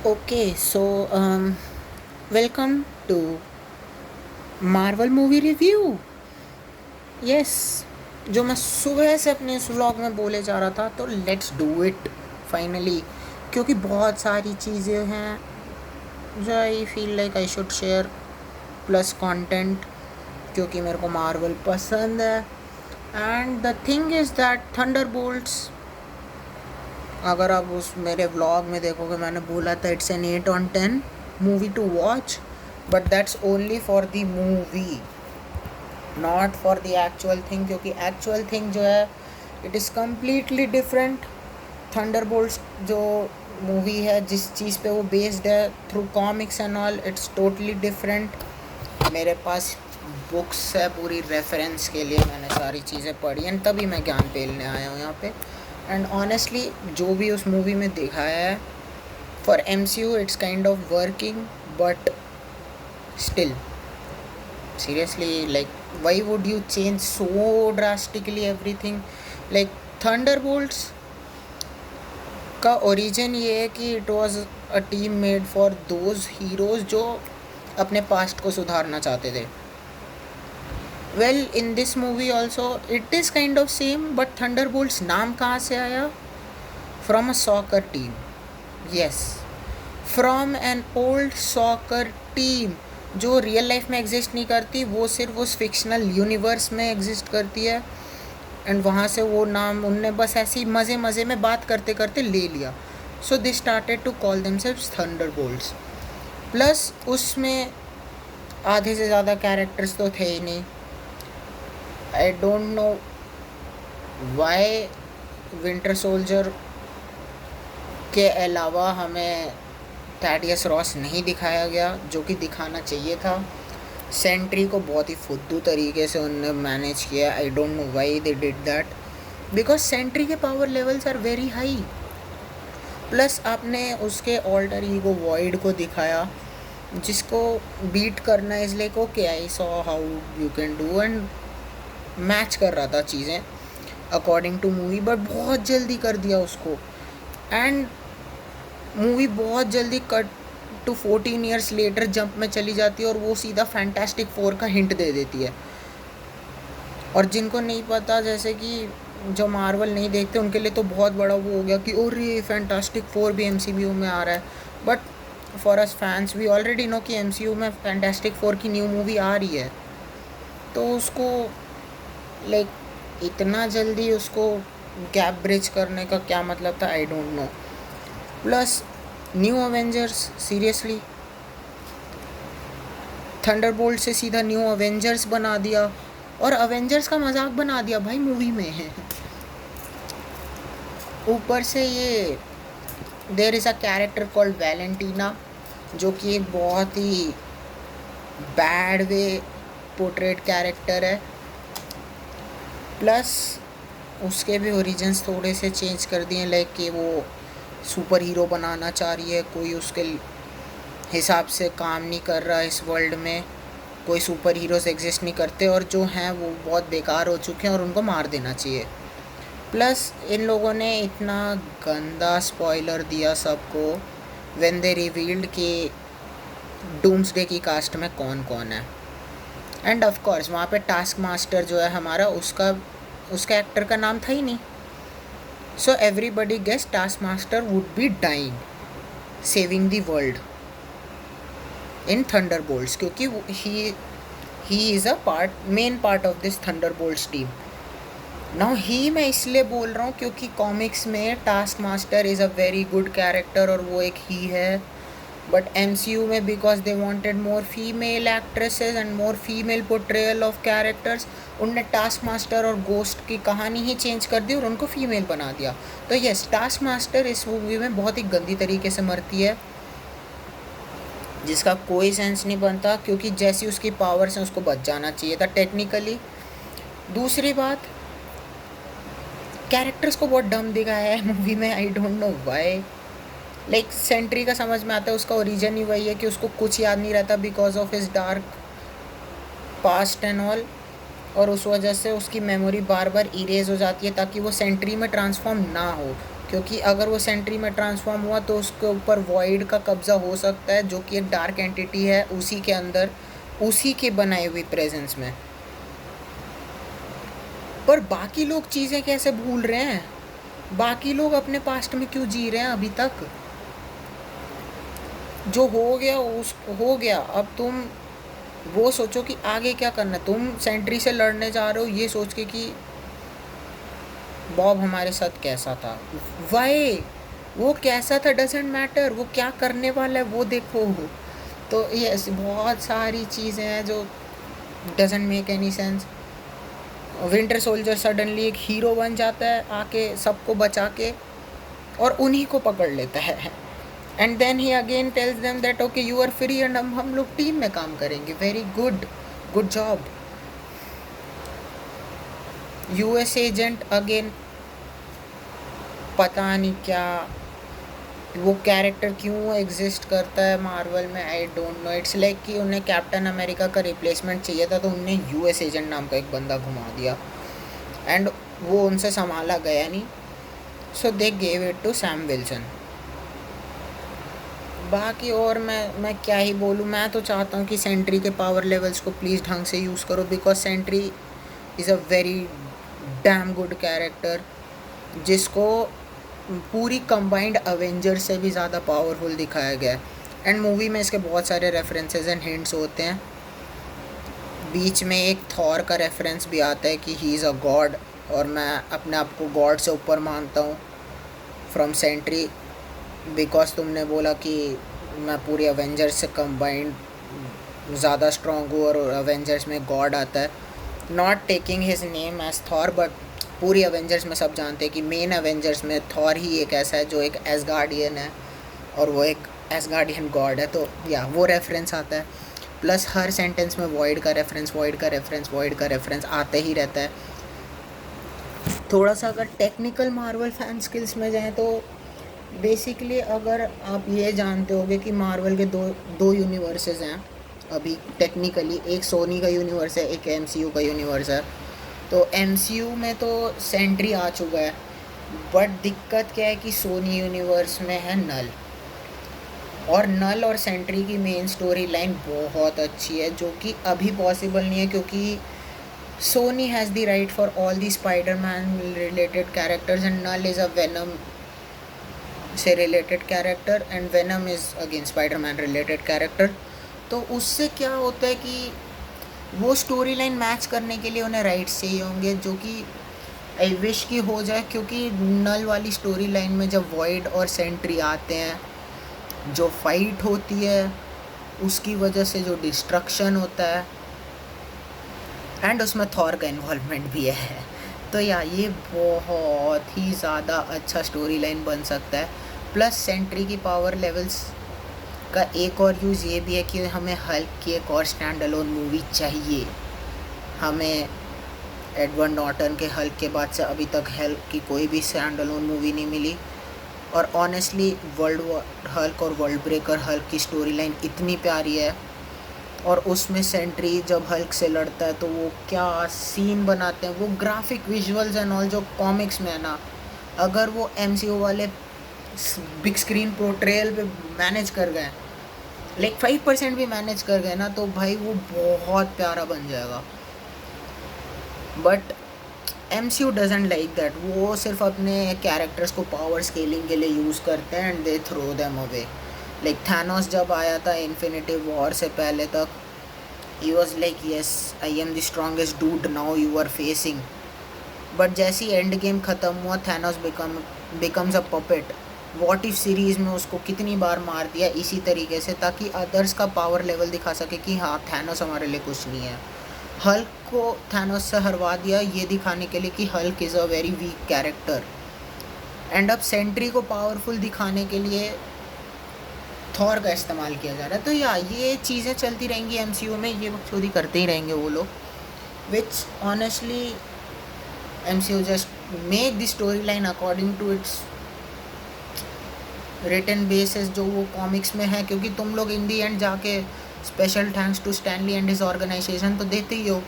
Okay, so welcome to Marvel movie review. Yes, जो मैं सुबह से अपने इस व्लॉग में बोले जा रहा था, तो लेट्स डू इट फाइनली, क्योंकि बहुत सारी चीज़ें हैं जो I feel like I should share, plus content, क्योंकि मेरे को मार्वल पसंद है. And the thing is that Thunderbolts, अगर आप उस मेरे व्लॉग में देखोगे, मैंने बोला था it's an 8/10 movie two watch, but that's only for the movie, not for the actual thing, क्योंकि एक्चुअल थिंग जो है it is completely different. Thunderbolts जो मूवी है, जिस चीज़ पे वो बेस्ड है through comics and all, it's totally different. मेरे पास बुक्स है पूरी रेफरेंस के लिए, मैंने सारी चीज़ें पढ़ी हैं, तभी मैं ज्ञान पेलने आया हूँ यहाँ पे. एंड ऑनेस्टली जो भी उस मूवी में दिखाया है, for MCU it's kind of working, but still seriously, like, why would you change so drastically everything? Like, Thunderbolts का ओरिजिन ये है कि it was a team made for those heroes जो अपने पास्ट को सुधारना चाहते थे. Well, in this movie also it is kind of same, but Thunderbolts नाम कहाँ से आया? From a soccer team. Yes, from an old soccer team जो रियल लाइफ में एग्जिस्ट नहीं करती, वो सिर्फ उस फिक्शनल यूनिवर्स में एग्जिस्ट करती है. एंड वहाँ से वो नाम उनने बस ऐसे ही मज़े मज़े में बात करते करते ले लिया. So they started to call themselves Thunderbolts. Plus उसमें आधे से ज़्यादा कैरेक्टर्स तो थे ही नहीं. I don't know why Winter Soldier के अलावा हमें थैडियस रॉस नहीं दिखाया गया, जो कि दिखाना चाहिए था. सेंट्री को बहुत ही फुद्दू तरीके से उन्होंने मैनेज किया. I don't know why they did that, because Sentry के power levels are very high. Plus आपने उसके ऑल्टर ईगो वॉइड को दिखाया, जिसको बीट करना is like okay, I saw how you can do, and match कर रहा था चीज़ें अकॉर्डिंग टू मूवी, बट बहुत जल्दी कर दिया उसको. एंड मूवी बहुत जल्दी cut to 14 years later jump में चली जाती है, और वो सीधा फैंटास्टिक फोर का हिंट दे देती है. और जिनको नहीं पता, जैसे कि जो मार्वल नहीं देखते, उनके लिए तो बहुत बड़ा वो हो गया कि और ये फैंटास्टिक फोर भी MCU में आ रहा है. But for us fans we already know कि MCU में फैंटास्टिक फोर की न्यू मूवी आ रही है, तो उसको लाइक इतना जल्दी उसको गैप ब्रिज करने का क्या मतलब था, आई don't no. Plus new Avengers, seriously Thunderbolt से सीधा न्यू अवेंजर्स बना दिया, और अवेंजर्स का मजाक बना दिया भाई मूवी में है. ऊपर से ये there is a character called Valentina, जो कि एक बहुत ही बैड वे पोर्ट्रेट कैरेक्टर है. प्लस उसके भी ओरिजिन्स थोड़े से चेंज कर दिए, लाइक कि वो सुपर हीरो बनाना चाह रही है, कोई उसके हिसाब से काम नहीं कर रहा इस वर्ल्ड में, कोई सुपर हीरोज़ एग्जिस्ट नहीं करते, और जो हैं वो बहुत बेकार हो चुके हैं और उनको मार देना चाहिए. प्लस इन लोगों ने इतना गंदा स्पॉइलर दिया सबको व्हेन दे रिवील्ड कि डूम्सडे की कास्ट में कौन कौन है. एंड ऑफ कोर्स वहाँ पे टास्क मास्टर जो है हमारा, उसका एक्टर का नाम था ही नहीं. So everybody guess Taskmaster would be dying saving the world in Thunderbolts, क्योंकि he is a main part of this Thunderbolts team. Now he मैं इसलिए बोल रहा हूँ क्योंकि कॉमिक्स में Taskmaster is a very good character, और वो एक ही है. बट MCU में because they wanted more female actresses and more female portrayal of characters, उनने टास्क मास्टर और गोस्ट की कहानी ही चेंज कर दी और उनको फीमेल बना दिया. तो यस, टास्क मास्टर इस मूवी में बहुत ही गंदी तरीके से मरती है, जिसका कोई सेंस नहीं बनता, क्योंकि जैसी उसकी पावर्स हैं उसको बच जाना चाहिए था टेक्निकली. दूसरी बात, कैरेक्टर्स को बहुत डम दिखाया है मूवी में, I don't know why. Like Sentry का समझ में आता है, उसका ओरिजिन ही वही है कि उसको कुछ याद नहीं रहता because of his dark past and all, और उस वजह से उसकी मेमोरी बार बार इरेज हो जाती है ताकि वो सेंट्री में ट्रांसफॉर्म ना हो. क्योंकि अगर वो सेंट्री में ट्रांसफॉर्म हुआ तो उसके ऊपर वॉइड का कब्जा हो सकता है, जो कि एक डार्क एंटिटी है उसी के अंदर, उसी के बनाई हुई प्रेजेंस में। पर बाकी लोग चीज़ें कैसे भूल रहे हैं? बाकी लोग अपने पास्ट में क्यों जी रहे हैं अभी तक? जो हो गया उस हो गया, अब तुम वो सोचो कि आगे क्या करना है। तुम सेंट्री से लड़ने जा रहे हो ये सोच के कि बॉब हमारे साथ कैसा था, वाई वो कैसा था डजेंट मैटर, वो क्या करने वाला है वो देखो। तो ये ऐसी बहुत सारी चीज़ें हैं जो doesn't make any sense. Winter soldier suddenly एक हीरो बन जाता है आके सबको बचा के, और उन्हीं को पकड़ लेता है। And then he again tells them that okay you are free and हम लोग टीम में काम करेंगे। Very good, good job. US agent again, पता नहीं क्या वो कैरेक्टर क्यों एग्जिस्ट करता है मार्वल में, I don't no. It's like कि उन्हें कैप्टन अमेरिका का रिप्लेसमेंट चाहिए था तो उन्हें यूएस एजेंट नाम का एक बंदा घुमा दिया, एंड वो उनसे संभाला गया नहीं, so they gave it to Sam Wilson. बाकी और मैं क्या ही बोलूँ। मैं तो चाहता हूँ कि सेंट्री के पावर लेवल्स को प्लीज़ ढंग से यूज़ करो, because Sentry is a very damn good character, जिसको पूरी कंबाइंड अवेंजर से भी ज़्यादा पावरफुल दिखाया गया है। एंड मूवी में इसके बहुत सारे रेफरेंसेस एंड हिंट्स होते हैं। बीच में एक थॉर का रेफरेंस भी आता है कि ही इज़ अ गॉड, और मैं अपने आप को गॉड से ऊपर मानता हूँ फ्रॉम सेंट्री, बिकॉज तुमने बोला कि मैं पूरी अवेंजर्स से कंबाइंड ज़्यादा स्ट्रॉन्ग हूँ और अवेंजर्स में गॉड आता है। Not taking his name as Thor, but पूरी अवेंजर्स में सब जानते हैं कि मेन अवेंजर्स में थॉर ही एक ऐसा है जो एक एसगार्डियन है और वो एक एसगार्डियन गॉड है। तो या वो रेफरेंस आता है। प्लस हर सेंटेंस में वॉइड का रेफरेंस, वॉइड का रेफरेंस, वॉइड का रेफरेंस आते ही रहता है। थोड़ा सा अगर टेक्निकल मार्वल फैन स्किल्स में जाएँ तो बेसिकली अगर आप ये जानते होगे कि मार्वल के दो यूनिवर्सेस हैं अभी टेक्निकली, एक सोनी का यूनिवर्स है, एक एमसीयू का यूनिवर्स है। तो एमसीयू में तो सेंट्री आ चुका है, बट दिक्कत क्या है कि सोनी यूनिवर्स में है नल, और नल और सेंट्री की मेन स्टोरी लाइन बहुत अच्छी है, जो कि अभी पॉसिबल नहीं है क्योंकि Sony has the right for all the Spiderman related characters, and Knull is a Venom से related character and Venom is again Spiderman related character. तो उससे क्या होता है कि वो स्टोरी लाइन मैच करने के लिए उन्हें राइट्स चाहिए होंगे, जो कि आई विश की हो जाए, क्योंकि नल वाली स्टोरी लाइन में जब वॉइड और सेंट्री आते हैं, जो फाइट होती है उसकी वजह से जो डिस्ट्रक्शन होता है, एंड उसमें थॉर का इन्वॉल्वमेंट भी है, तो या ये बहुत ही ज़्यादा अच्छा स्टोरी लाइन बन सकता है। प्लस सेंट्री की पावर लेवल्स का एक और यूज़ ये भी है कि हमें हल्क की एक और स्टैंड अलोन मूवी चाहिए। हमें एडवर्ड नॉर्टन के हल्क के बाद से अभी तक हल्क की कोई भी स्टैंड अलोन मूवी नहीं मिली, और ऑनेस्टली वर्ल्ड हल्क और वर्ल्ड ब्रेकर हल्क की स्टोरी लाइन इतनी प्यारी है, और उसमें सेंट्री जब हल्क से लड़ता है तो वो क्या सीन बनाते हैं, वो ग्राफिक विजुअल्स एंड ऑल जो कॉमिक्स में है ना, अगर वो एमसीयू वाले बिग स्क्रीन पोर्ट्रेयल पे मैनेज कर गए, लाइक 5% भी मैनेज कर गए ना, तो भाई वो बहुत प्यारा बन जाएगा। But MCU doesn't like that, वो सिर्फ अपने कैरेक्टर्स को पावर स्केलिंग के लिए यूज़ करते हैं and they throw them away. Like Thanos जब आया था इन्फिनिटी वॉर से पहले तक, he was like yes I am the strongest dude now you are facing, but जैसी एंड गेम ख़त्म हुआ Thanos becomes a puppet. What if series में उसको कितनी बार मार दिया इसी तरीके से, ताकि अदर्स का पावर लेवल दिखा सके कि हाँ थैनोस हमारे लिए कुछ नहीं है। हल्क को थैनोस से हरवा दिया ये दिखाने के लिए कि Hulk is a very weak character, and अब सेंट्री को पावरफुल दिखाने के लिए थॉर का इस्तेमाल किया जा रहा है। तो या ये चीज़ें चलती रहेंगी एमसीयू में, ये बकचोदी करते ही रहेंगे वो लोग, which honestly MCU just make the story line according to its written basis जो वो कॉमिक्स में है, क्योंकि तुम लोग इन दी एंड जाके special thanks to Stan Lee and his organization तो देते ही हो,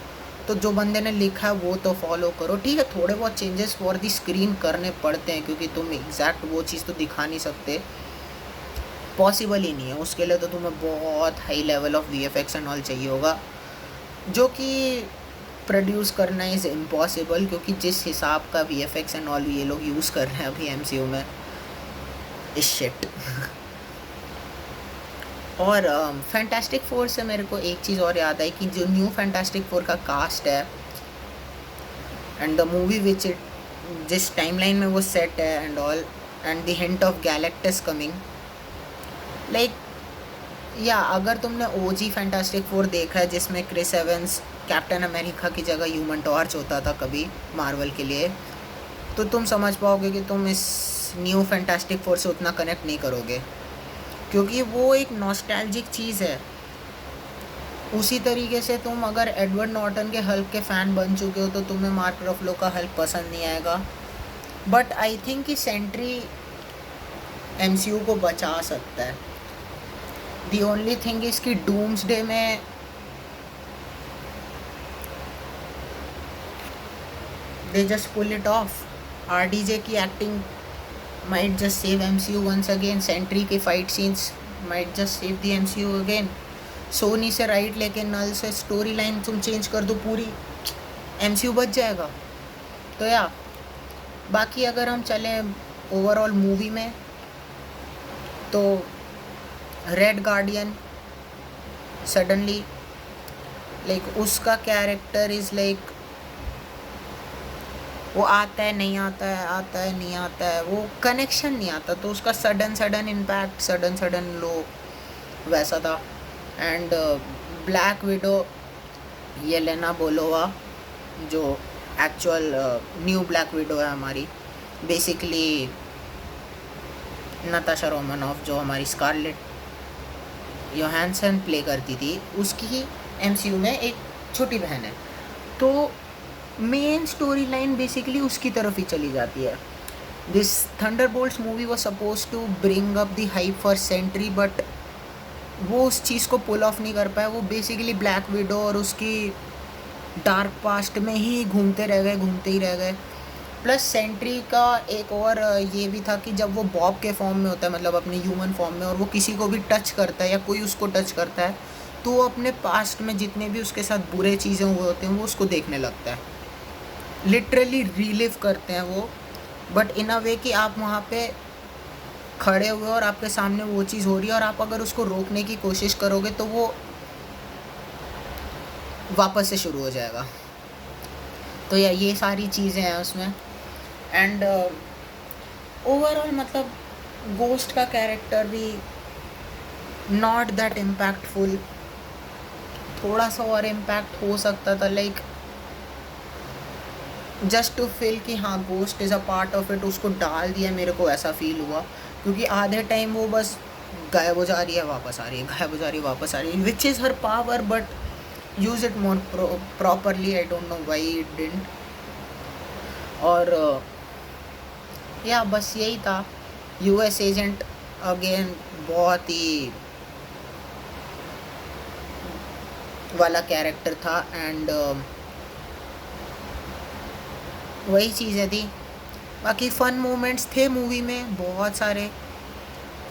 तो जो बंदे ने लिखा है वो तो फॉलो करो, ठीक है। थोड़े बहुत चेंजेस फॉर दी स्क्रीन करने पड़ते हैं, क्योंकि तुम एग्जैक्ट वो चीज़ तो दिखा नहीं सकते, पॉसिबल ही नहीं है। उसके लिए तो तुम्हें बहुत high level of VFX and all चाहिए होगा, जो कि प्रोड्यूस करना इज़ इम्पॉसिबल, क्योंकि जिस हिसाब का VFX एंड ऑल ये लोग यूज़ कर रहे हैं अभी MCU में, इस शिट। और फैंटास्टिक फोर से मेरे को एक चीज़ और याद आई कि जो न्यू फैंटास्टिक फोर का कास्ट है and the movie which it जिस टाइमलाइन में वो सेट है and all, and the hint of Galactus coming, like या अगर तुमने OG फैंटास्टिक फोर देखा है जिसमें क्रिस एवंस कैप्टन अमेरिका की जगह ह्यूमन टॉर्च होता था कभी मार्वल के लिए, तो तुम समझ पाओगे कि तुम इस न्यू फैंटास्टिक फोर से उतना कनेक्ट नहीं करोगे, क्योंकि वो एक नॉस्टैल्जिक चीज़ है। उसी तरीके से तुम अगर एडवर्ड नॉर्टन के हल्क के फ़ैन बन चुके हो तो तुम्हें मार्क रफलो का हल्क पसंद नहीं आएगा। बट आई थिंक कि सेंट्री MCU को बचा सकता है। दी ओनली थिंग इज़ कि डूम्सडे में they just pull it off. RDJ की acting might just save MCU once again, Sentry के fight scenes might just save the MCU again। Sony से राइट लेके नल से स्टोरी लाइन तुम change कर दो पूरी, MCU बच जाएगा। तो या बाकी अगर हम चलें ओवरऑल मूवी में, तो रेड गार्डियन सडनली लाइक उसका कैरेक्टर इज़ लाइक वो आता है नहीं आता है, आता है नहीं आता है, वो कनेक्शन नहीं आता, तो उसका सडन इम्पैक्ट, सडन लो वैसा था। एंड ब्लैक विडो येलेना बोलोवा जो एक्चुअल न्यू ब्लैक विडो है हमारी, बेसिकली नताशा रोमानॉफ जो हमारी स्कारलेट योहानसन प्ले करती थी, उसकी MCU में एक छोटी बहन है, तो मेन स्टोरी लाइन बेसिकली उसकी तरफ ही चली जाती है। This Thunderbolts movie was suppose to bring up the hype for Sentry, but वो उस चीज़ को पुल ऑफ नहीं कर पाया। वो बेसिकली ब्लैक विडो और उसकी डार्क पास्ट में ही घूमते ही रह गए। प्लस सेंट्री का एक और ये भी था कि जब वो बॉब के फॉर्म में होता है, मतलब अपने ह्यूमन फॉर्म में, और वो किसी को भी टच करता है या कोई उसको टच करता है, तो वो अपने पास्ट में जितने भी उसके साथ बुरे चीज़ें हुए होते हैं वो उसको देखने लगता है, लिटरली रिलिव करते हैं वो। बट इन अ वे कि आप वहाँ पे खड़े हुए और आपके सामने वो चीज़ हो रही है, और आप अगर उसको रोकने की कोशिश करोगे तो वो वापस से शुरू हो जाएगा। तो या ये सारी चीज़ें हैं उसमें। एंड ओवरऑल मतलब गोस्ट का कैरेक्टर भी नॉट दैट इम्पैक्टफुल, थोड़ा सा और इम्पैक्ट हो सकता था, लाइक जस्ट टू फील कि हाँ ghost is a part of it, उसको डाल दिया, मेरे को ऐसा फील हुआ। क्योंकि आधे टाइम वो बस गायब हो जा रही है, वापस आ रही है, गायब हो जा रही है, वापस आ रही है, which is her power, but use it more properly. I don't know why it didn't. और या बस यही था। US एजेंट अगेन बहुत ही वाला कैरेक्टर था, एंड वही चीज़ें थी। बाकी फ़न मोमेंट्स थे मूवी में बहुत सारे,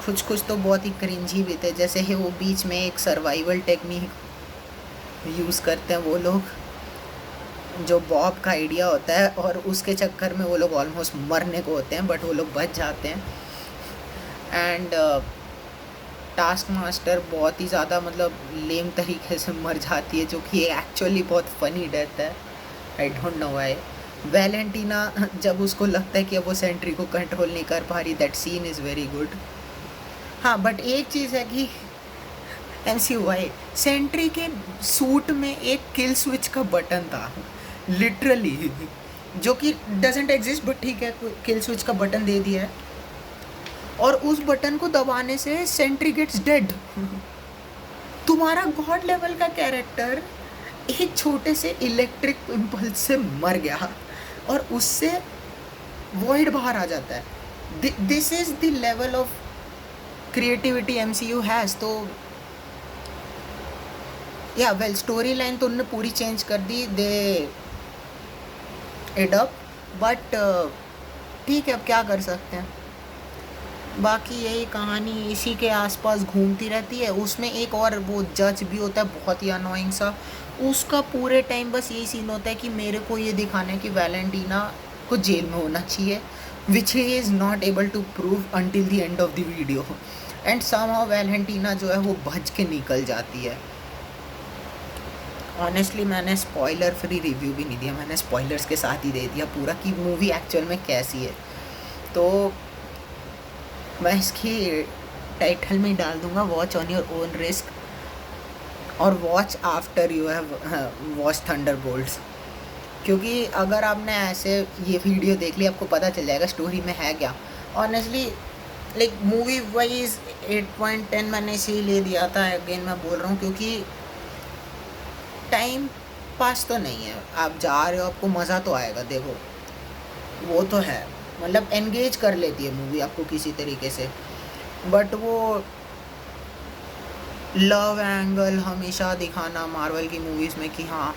कुछ तो बहुत ही क्रिंजी भी थे, जैसे ही वो बीच में एक सर्वाइवल टेक्निक यूज़ करते हैं वो लोग, जो बॉब का आइडिया होता है, और उसके चक्कर में वो लोग ऑलमोस्ट मरने को होते हैं, बट वो लोग बच जाते हैं। एंड टास्क मास्टर बहुत ही ज़्यादा मतलब लेम तरीके से मर जाती है, जो कि एक्चुअली बहुत फ़नी डेथ है। आई डोंट नो व्हाई। वैलेंटीना जब उसको लगता है कि अब वो सेंट्री को कंट्रोल नहीं कर पा रही, that scene is very good. हाँ बट एक चीज़ है कि MCU वाई सेंट्री के सूट में एक किल स्विच का बटन था लिटरली, जो कि डजेंट एग्जिस्ट, बट ठीक है किल स्विच का बटन दे दिया है, और उस बटन को दबाने से सेंट्री गेट्स डेड। तुम्हारा गॉड लेवल का कैरेक्टर एक छोटे से इलेक्ट्रिक इम्पल्स से मर गया और उससे वॉइड बाहर आ जाता है। This is the level of creativity MCU has. तो या वेल स्टोरी लाइन तो उनने पूरी चेंज कर दी, दे इट अप, बट ठीक है, अब क्या कर सकते हैं। बाकी यही कहानी इसी के आसपास घूमती रहती है। उसमें एक और वो जज भी होता है, बहुत ही अनोइंग सा। उसका पूरे टाइम बस यही सीन होता है कि मेरे को ये दिखाना है कि वैलेंटीना को जेल में होना चाहिए, which he is not able to prove until the end of the video. And somehow Valentina जो है वो बच के निकल जाती है। ऑनेस्टली मैंने स्पॉइलर फ्री रिव्यू भी नहीं दिया, मैंने स्पॉयलर्स के साथ ही दे दिया पूरा कि मूवी एक्चुअल में कैसी है। तो मैं इसकी टाइटल में डाल दूंगा, watch on your own risk और watch after you have watch Thunderbolts. क्योंकि अगर आपने ऐसे ये वीडियो देख ली, आपको पता चल जाएगा स्टोरी में है क्या। ऑनेस्टली लाइक मूवी वाइज 8.10 मैंने इसीलिए दिया था, अगेन मैं बोल रहा हूँ, क्योंकि टाइम पास तो नहीं है, आप जा रहे हो, आपको मज़ा तो आएगा, देखो वो तो है, मतलब एंगेज कर लेती है मूवी आपको किसी तरीके से। बट वो लव एंगल हमेशा दिखाना मार्वल की मूवीज़ में कि हाँ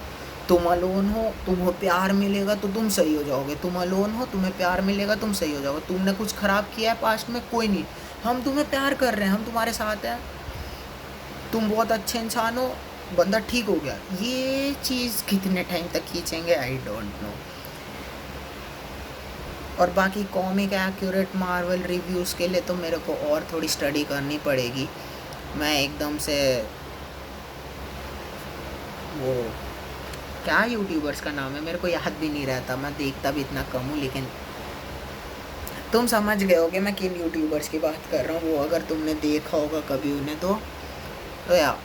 तुम अलोन हो, तुम्हें प्यार मिलेगा तो तुम सही हो जाओगे, तुम अलोन हो, तुम्हें प्यार मिलेगा, तुम सही हो जाओगे, तुमने कुछ ख़राब किया है पास्ट में, कोई नहीं, हम तुम्हें प्यार कर रहे हैं, हम तुम्हारे साथ हैं, तुम बहुत अच्छे इंसान हो, बंदा ठीक हो गया। ये चीज़ कितने टाइम तक खींचेंगे, आई डोंट नो। और बाकी कॉमिक एक्यूरेट मार्वल रिव्यूज़ के लिए तो मेरे को और थोड़ी स्टडी करनी पड़ेगी। मैं एकदम से वो क्या यूट्यूबर्स का नाम है मेरे को याद भी नहीं रहता, मैं देखता भी इतना कम हूँ, लेकिन तुम समझ गए होगे मैं किन यूट्यूबर्स की बात कर रहा हूँ। वो अगर तुमने देखा होगा कभी उन्हें तो या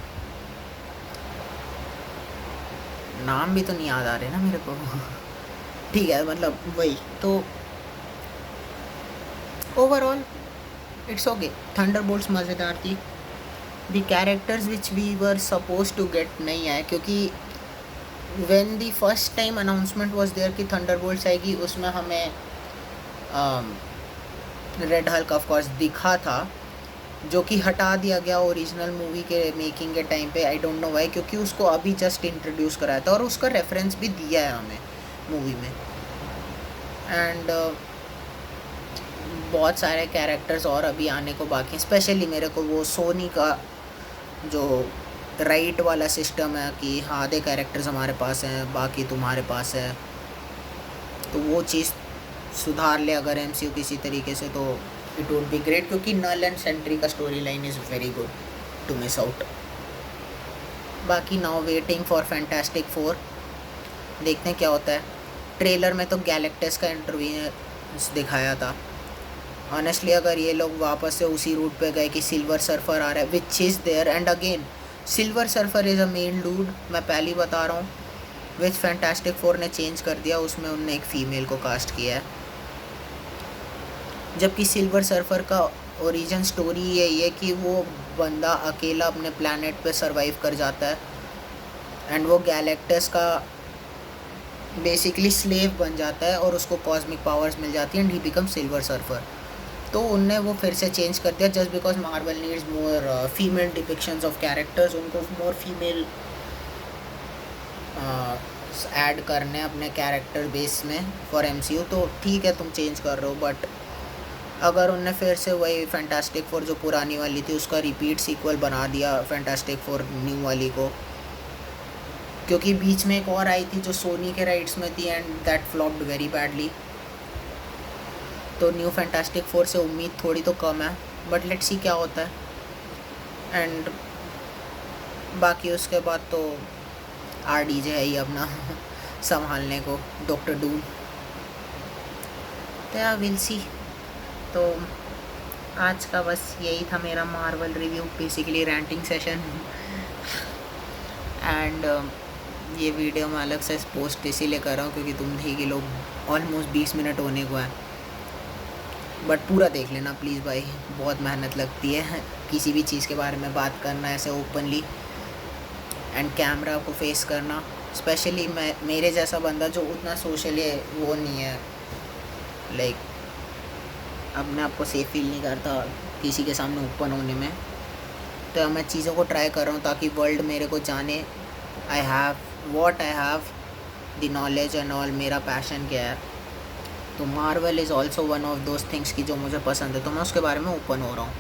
नाम भी तो नहीं याद आ रहे ना मेरे को ठीक है, मतलब वही तो ओवरऑल इट्स ओके। थंडरबोल्ट्स मज़ेदार थी। The characters which we were suppose to get नहीं आए, क्योंकि when the first time announcement was there कि थंडरबोल्ट्स आएगी, उसमें हमें रेड हल्क ऑफ कोर्स दिखा था, जो कि हटा दिया गया ओरिजिनल मूवी के मेकिंग के टाइम पे। आई डोंट नो वाई, क्योंकि उसको अभी जस्ट इंट्रोड्यूस कराया था और उसका रेफरेंस भी दिया है हमें मूवी में। एंड बहुत सारे कैरेक्टर्स और अभी आने को बाकी हैं। स्पेशली मेरे को वो सोनी का जो राइट वाला सिस्टम है कि हाँ आधे कैरेक्टर्स हमारे पास हैं, बाकी तुम्हारे पास है, तो वो चीज़ सुधार ले अगर एमसीयू किसी तरीके से, तो इट वुड बी ग्रेट, क्योंकि नल एंड सेंट्री का story line is very good to miss out. बाकी नाउ वेटिंग फॉर फैंटास्टिक 4, देखते हैं क्या होता है। ट्रेलर में तो गैलेक्टस का इंटरव्यू दिखाया था। ऑनेस्टली अगर ये लोग वापस से उसी रूट पे गए कि सिल्वर सर्फर आ रहा है, which is there, and again Silver Surfer is a main dude, मैं पहले बता रहा हूँ, विच फैंटास्टिक 4 ने चेंज कर दिया, उसमें उनने एक फ़ीमेल को कास्ट किया है। जबकि सिल्वर सर्फर का ओरिजिन स्टोरी यही है कि वो बंदा अकेला अपने प्लैनेट पे सरवाइव कर जाता है, एंड वो गैलेक्टस का बेसिकली स्लेव बन जाता है और उसको कॉस्मिक पावर्स मिल जाती हैं, and he become silver surfer. तो उनने वो फिर से चेंज कर दिया just because Marvel needs more female depictions of characters, उनको मोर फीमेल ऐड करने अपने कैरेक्टर बेस में फॉर एमसीयू। तो ठीक है तुम चेंज कर रहे हो, बट अगर उनने फिर से वही फैंटास्टिक 4 जो पुरानी वाली थी उसका रिपीट सीक्वल बना दिया फैंटास्टिक 4 न्यू वाली को, क्योंकि बीच में एक और आई थी जो सोनी के राइट्स में थी and that flopped very badly, तो न्यू फैंटास्टिक 4 से उम्मीद थोड़ी तो कम है, बट लेट्स सी क्या होता है। एंड बाकी उसके बाद तो RDJ है ही अपना संभालने को, डॉक्टर डूम, तो या विल सी। तो आज का बस यही था मेरा Marvel review, basically ranting session and ये वीडियो मैं अलग से पोस्ट इसीलिए कर रहा हूँ क्योंकि तुम देख लो ऑलमोस्ट 20 मिनट होने को है, बट पूरा देख लेना प्लीज़ भाई, बहुत मेहनत लगती है किसी भी चीज़ के बारे में बात करना ऐसे ओपनली एंड कैमरा को फेस करना, स्पेशली मैं मेरे जैसा बंदा जो उतना सोशली वो नहीं है, लाइक अपने आप को सेफ फील नहीं करता किसी के सामने ओपन होने में। तो मैं चीज़ों को ट्राई कर रहा हूँ ताकि वर्ल्ड मेरे को जाने I have what I have the knowledge and all, मेरा पैशन क्या है। तो Marvel is also one of those things की जो मुझे पसंद है, तो मैं उसके बारे में ओपन हो रहा हूँ।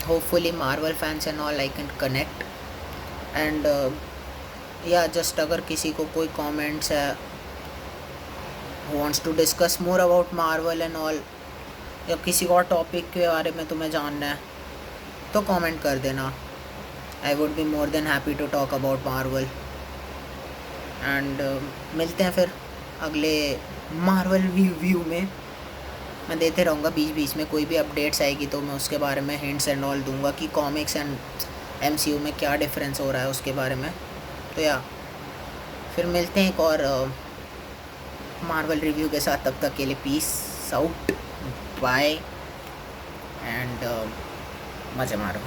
Hopefully Marvel fans and all I can connect and या जस्ट अगर किसी को कोई कमेंट्स है, wants to discuss more about Marvel and all, या किसी और टॉपिक के बारे में तुम्हें जानना है तो कमेंट कर देना। I would be more than happy to talk about Marvel. And मिलते हैं फिर अगले मार्वल व्यू में। मैं देते रहूँगा बीच बीच में, कोई भी अपडेट्स आएगी तो मैं उसके बारे में हिंट्स एंड ऑल दूंगा कि कॉमिक्स एंड MCU में क्या डिफरेंस हो रहा है उसके बारे में। तो या फिर मिलते हैं एक और मार्वल रिव्यू के साथ। तब तक के लिए पीस आउट, बाय एंड मज़े मारो।